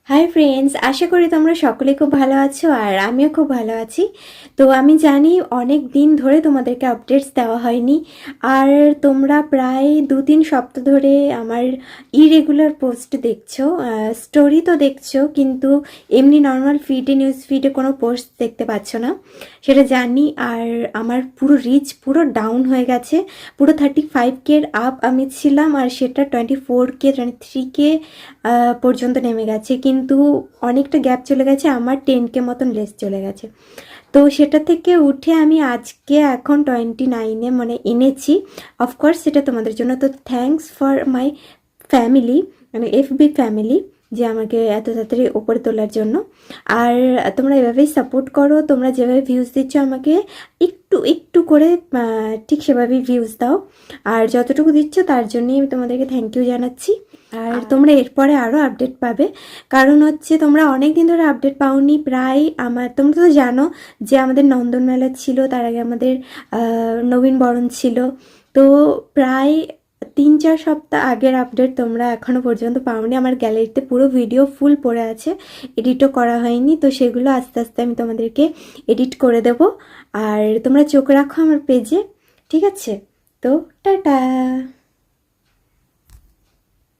Hi friends, আশা করি তোমরা সকলে খুব ভালো আছো আর আমিও খুব ভালো আছি। তো আমি জানি অনেক দিন ধরে তোমাদেরকে আপডেটস দেওয়া হয়নি, আর তোমরা প্রায় 2-3 সপ্তাহ ধরে আমার ইরেগুলার পোস্ট দেখছো। স্টোরি তো দেখছো, কিন্তু এমনি নর্মাল ফিডে, নিউজ ফিডে কোনো পোস্ট দেখতে পাচ্ছ না, সেটা জানি। আর আমার পুরো রিচ পুরো ডাউন হয়ে গেছে, পুরো 35K আপ আমি ছিলাম, আর সেটা 24K 23K পর্যন্ত নেমে গেছে। কিন্তু অনেকটা গ্যাপ চলে গেছে, আমার 10K মতন লেস চলে গেছে। তো সেটা থেকে উঠে আমি আজকে এখন 29-এ মানে এনেছি। অফকোর্স সেটা তোমাদের জন্য। তো থ্যাঙ্কস ফর মাই ফ্যামিলি, মানে এফবি ফ্যামিলি, যে আমাকে এত তাড়াতাড়ি ওপরে তোলার জন্য। আর তোমরা এভাবেই সাপোর্ট করো, তোমরা যেভাবে ভিউজ দিচ্ছ আমাকে একটু একটু করে ঠিক সেভাবেই ভিউজ দাও। আর যতটুকু দিচ্ছ তার জন্যই আমি তোমাদেরকে থ্যাংক ইউ জানাচ্ছি। আর তোমরা এরপরে আরও আপডেট পাবে, কারণ হচ্ছে তোমরা অনেক দিন ধরে আপডেট পাওনি। প্রায় তোমরা তো জানো যে আমাদের নন্দন মেলা ছিল, তার আগে আমাদের নবীন বরণ ছিল। তো প্রায় 3-4 সপ্তাহ আগের আপডেট তোমরা এখনও পর্যন্ত পাওনি। আমার গ্যালারিতে পুরো ভিডিও ফুল পড়ে আছে, এডিটও করা হয়নি। তো সেগুলো আস্তে আস্তে আমি তোমাদেরকে এডিট করে দেব। আর তোমরা চোখ রাখো আমার পেজে, ঠিক আছে? তো টাটা।